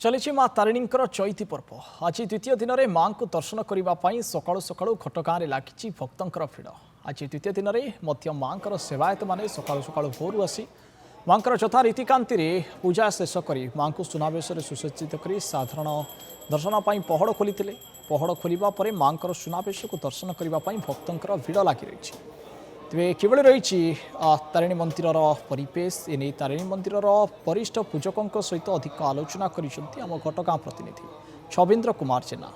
चली माँ तारिणी चैती पर्व आज द्वितीय दिन में माँ को दर्शन करने सकाळु सकाळु घटगाँ में लगी भक्तर भिड़। आज द्वितीय दिन में माँ सेवायत मैंने सकाळु सकाळु भोरू आसी माँ यथा रीतिकांति पूजा शेष कर माँ को सुनावेश सुसज्जित कर साधारण दर्शन पहड़ खोली पहड़ खोलिबा परे माँ सुनावेश को दर्शन करने भक्तर भिड़ लगी रही। तेरे किभली रही तारिणी मंदिर परिवेश एने तारिणी मंदिर वरिष्ठ पूजकों सहित अधिक आलोचना कर घटगाँ प्रतिनिधि छविंद्र कुमार जेना।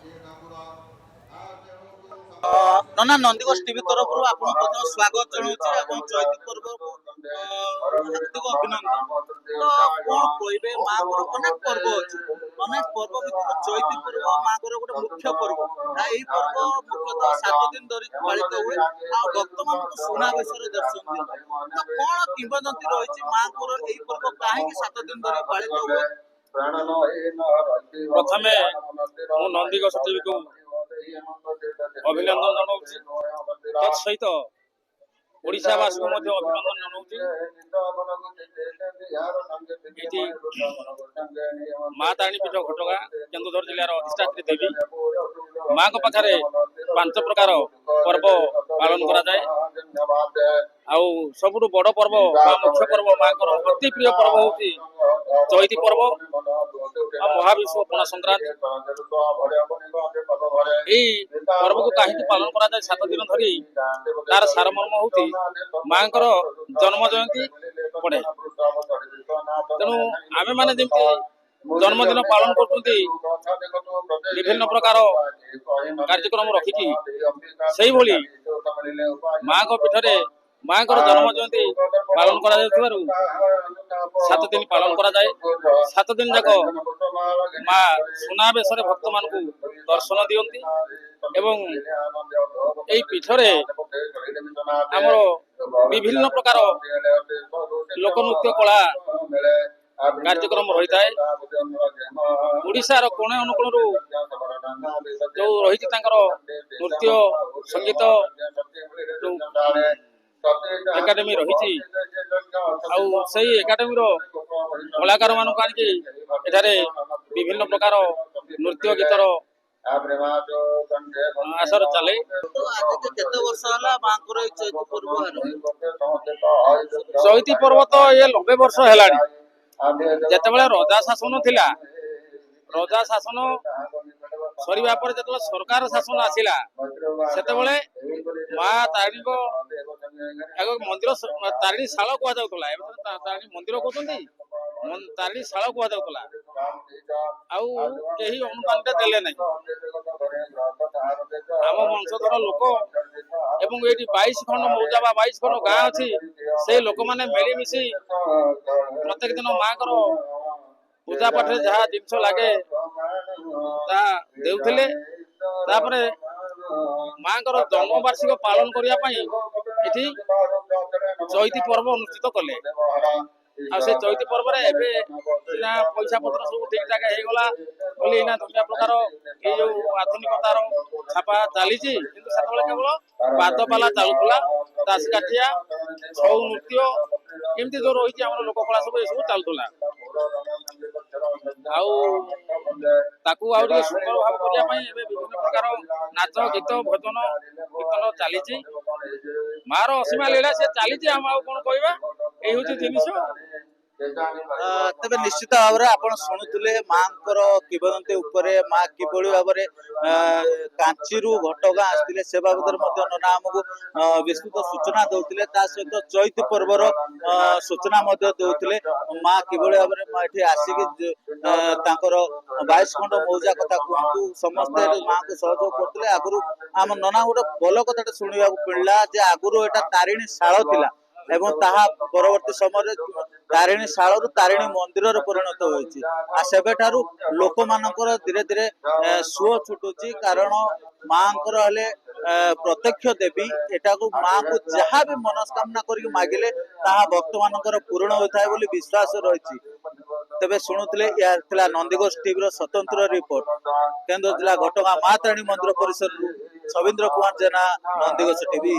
नना नंदीगोष टीवी तरफ आपन प्रथम स्वागत जनाऊँ चैती पर्व को हार्दिक अभिनंदन। तो कौन कहबे माँ को अनेक पर्व अच्छे अनेक पर्व भितर चैती पर्व माँ को गोटे मुख्य पर्व यही पर्व मुख्यतः 7 दिन धरी पालित हुए आ भक्त मान सुनावेश दर्शन दिए। तो कौन किंवदंती रही माँ को यही पर्व कहीं 7 दिन धरी पालित हुए। प्रथम नंदीगोष टीवी को अभिनंदन जनाऊँ तत्सहित ओडिशावासी को अभिनंदन जनाऊँ। माँ तारिणी पीठ घटगाँ केन्दुझर जिलार अधिष्ठात्री देवी माँ को पाखे 5 प्रकार पर्व पालन करा जाए। सबुठ बड़ पर्व मुख्य पर्व माँ को अति प्रिय पर्व हूँ चैती पर्व महाविश्व पणा संक्रांति। यही पर्व को कहीं पालन करा जाए 7 दिन धरी तार सारमर्म हूँ माँ जन्म जयंती पड़े। तेणु आमे माने जमी जन्मदिन पालन कर विभिन्न प्रकार कार्यक्रम रखिकी से भली माँ पीठरे माँ जन्म जयंती पालन करा 7 दिन पालन करा जाए। 7 दिन जाक माँ सुनावेश भक्त मान दर्शन दियंती एवं यही पीठरे आमर विभिन्न प्रकार लोकनृत्य कला कार्यक्रम रही है। ओडिशार कोणे अनुकोण जो रही नृत्य संगीत जो एकाडेमी रही एकाडेमी कलाकार मान विभिन्न प्रकार नृत्य गीतर आसर चले। चैती पर्व तो ये 90 वर्ष है जिते रजा शासन थिला रजा शासन सरीबा पर जब सरकार शासन आसिला सेतेबेले माँ तारिणी को मंदिर तारिणी शाला कह जाउतला तारिणी मंदिर कहते तारिणी शाला कह जाउतला केही अनुदान देले नहीं। आम वंशधर लोक एवं ये 22 खंड मौजा 22 खंड गाँ अच्छी से लोक मैंने मिलमिशि प्रत्येक दिन माँ पूजा पाठ जहाँ जिनस लगे देउथिले तापरे माँ जन्मवार्षिक पालन करने चैती पर्व अनुष्ठित कले। से चैती पर्व पैसा पत्र सब ठीक ठाक होगा बोली दुनिया प्रकार ये जो आधुनिकतार छापा चली केवल पादपाला चलुला ताश काटिया छौ नृत्य एमती जो रही आम लोककला सब ये चलुला सुंदर भाव करने विभिन्न प्रकार नाच गीत भजन कीर्तन चली मार असीमा लीला से चली आम कौन कहवा यही हूँ जिनिस। तबे निश्चित भाव में आप शुणुले माँ किंवदंती माँ किभली भाव कांची घटगाँ आसते से बाबद नना आमको विस्तृत सूचना दौले सहित चैती पर्वर सूचना दौले माँ किभली भाव में आसिक 22 खंड मौजा कथा कहतु समस्ते माँ को सहयोग करते। आगु आम नना गोटे भल कथा शुणा मिलला आगुरी एटा तारिणी शाल थिला एवं ताहा परवर्ती समय तारिणी शाल तारिणी मंदिर परिणत होठारू लोक मानकर धीरे धीरे सुओ छुटुची कारण माँ हेले प्रत्यक्ष देवी एटा को माँ को जहाँ भी मनस्कामना करके मागिले ताहा भक्त मानकर पूर्ण होता है विश्वास रही। तेबे शुणुले यह नंदीगोष टीवी स्वतंत्र रिपोर्ट केन्दुझर जिला घटगाँ माँ तारिणी मंदिर परिसर छविंद्र कुमार जेना नंदीगोष टीवी।